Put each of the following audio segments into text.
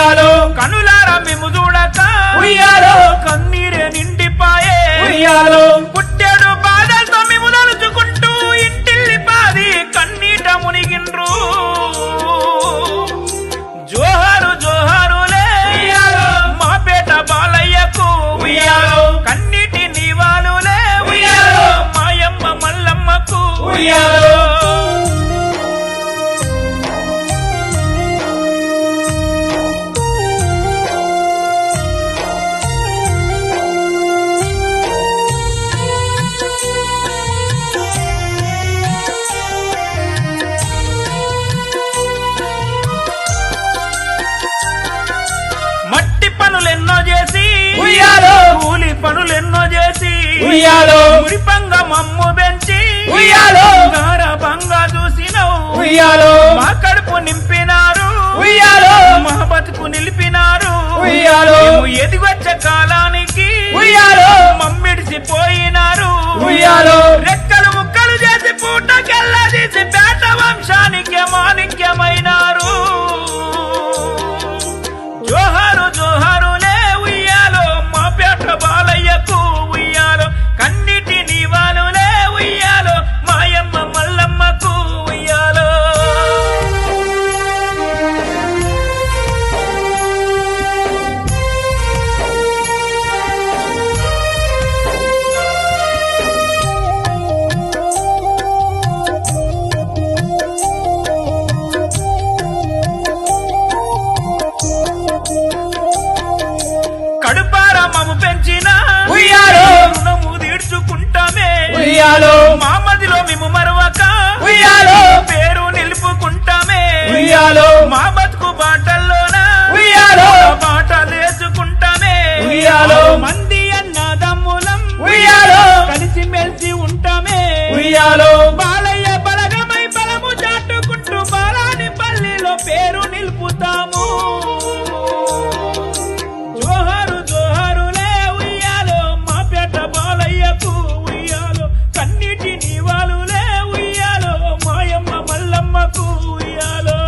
ఉయ్యాలో కనులార మేము చూడక ఉయ్యాలో కన్నీరే నిండిపాయే ఉయ్యాలో పుట్టాడు బాధలతో మేము తలుచుకుంటూ ఇంటిల్లి పాది కన్నీట మునిగిండ్రు జోహారు జోహారులే ఉయ్యాలో మా పేట బాలయ్యకు ఉయ్యాలో కన్నీటి నీవాలులే ఉయ్యాలో మాయమ్మ మల్లమ్మకు ఉయ్యాలో మట్టి పనులెన్నో చేసి ఉయ్యాలో కూలి పనులెన్నో చేసి ఉయ్యాలో మురిపంగ మమ్ము పెంచి ఉయ్యాలో గారభంగా చూసినవు ఉయ్యాలో మా కడుపు నింపినారు ఉయ్యాలో మా బతుకు నిలిపినారు ఉయ్యాలో మేము ఎదిగొచ్చే కాలానికి ఉయ్యాలో మమ్మిడిసిపోయినారు ఉయ్యాలో రెక్కలు ముక్కలు చేసి పూటకెల్లా తీసి పేట వంశానికి మాణిక్యమైనారు జోహారు జోహారులే ఉయ్యాలో మా పేట బాలయ్యకు ఉయ్యాలో కన్నిటి నీవాలులే ఉయ్యాలో మాయమ్మ మల్లమ్మకు ఉయ్యాలో కడుపార మము పెంచిన ఉయ్యాలో రుణము తీర్చుకుంటామే ఉయ్యాలో మా మదిలో మేము మరవక ఉయ్యాలో పేరు నిలుపుకుంటామే ఉయ్యాలో మా బతుకు బాటల్లోన ఉయ్యాలో బాటలేసుకుంటామే ఉయ్యాలో మంది అన్నదమ్ములం ఉయ్యాలో కలిసి మెలిసి ఉంటామే ఉయ్యాలో బాలయ్య బలగమై బలము చాటుకుంటూ బాలాని పల్లిలో పేరు నిలుపుతాము జోహారు జోహారులే ఉయ్యాలో మా పేట బాలయ్యకు ఉయ్యాలో కన్నీటి నీవాలులే ఉయ్యాలో మాయమ్మ మల్లమ్మకు ఉయ్యాలో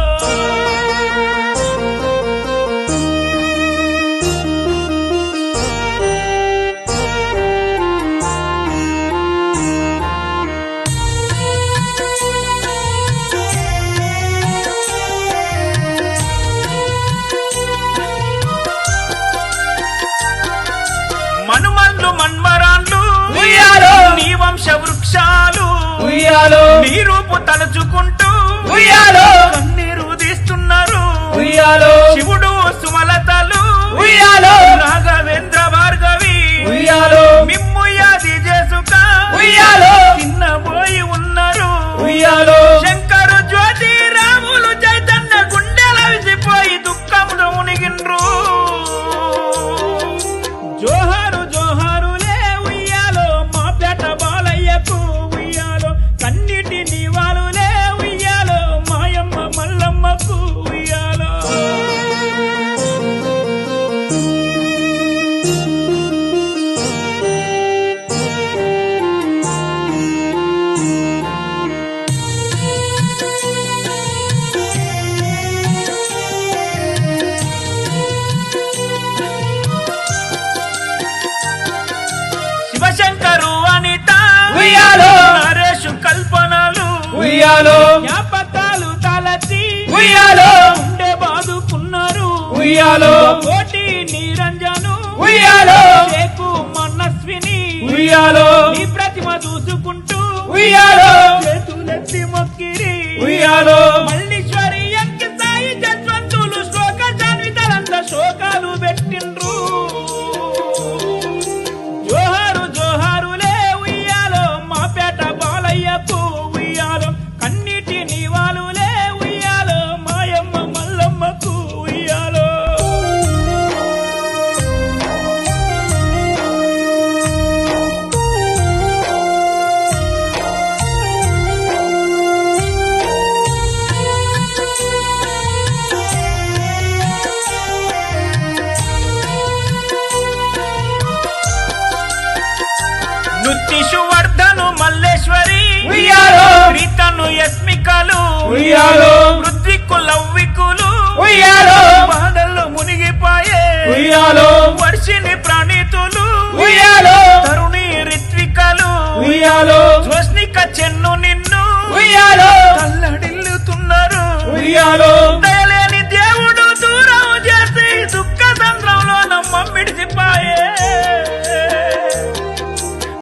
మనుమండ్లు మన్మరాన్లు ఉయ్యాలో నీ వంశ వృక్షాలు ఉయ్యాలో నీ రూపు తలుచుకుంటూ ఉయ్యాలో కన్నీరు తీస్తున్నారు ఉయ్యాలో శివుడు సుమలతలు ఉయ్యాలో రాఘవేంద్ర భార్గవి ఉయ్యాలో మిమ్ము యాది చేసుక ఉయ్యాలో చిన్నబోయి ఉన్నారు ఉయ్యాలో శంకరు జ్యోతి రాములు చైతన్య గుండెల విసిపోయి దుఃఖంలో మునిగిండ్రు జోహారు జోహారులే ఉయ్యాలో మా పేట బాలయ్యకు ఉయ్యాలో కన్నిటి నీవాలులే ఉయ్యాలో మాయమ్మ మల్లమ్మకు ఉయ్యాలో శివశంకరు అనిత ఉయ్యాలో నరేషు కల్పనలు ఉయ్యాలో జ్ఞాపకాలు తలచి ఉయ్యాలో ఉండే బాదుకున్నారు ఉయ్యాలో కోటి నిరంజను ఉయ్యాలో చేకు మనస్విని ఉయ్యాలో నీ ప్రతిమ చూసుకుంటూ ఉయ్యాలో చేతులెత్తి మొక్కిరి ఉయ్యాలో మల్లీశ్వరి అంకి సాయి జస్వంతులు శ్లోక జాన్వితలంతా శోకాలు పెట్టిండ్రు జోహారు జోహారులే ఉయ్యాలో మా పేట బాలయ్యకు ఉయ్యాలో కన్నీటి నీవాలులే ఉయ్యాలో మాయమ్మ మల్లమ్మకు ఉయ్యాలో నృత్తిషువర్ధను మల్లేశ్వరి ఉయ్యాలో ప్రీతను యస్మికలు ఉయ్యాలో ఋత్విక్కు లవ్వికులు ఉయ్యాలో బాధల్లో మునిగిపాయే ఉయ్యాలో వర్షిని ప్రణీతులు ఉయ్యాలో తరుణి రిత్వికలు ఉయ్యాలో స్వస్నిక చెన్ను నిన్ను ఉయ్యాలో తల్లడిల్లుతున్నారు ఉయ్యాలో దయలేని దేవుడు దూరం చేసి దుఃఖ సంద్రంలో నమ్మిడిచిపాయే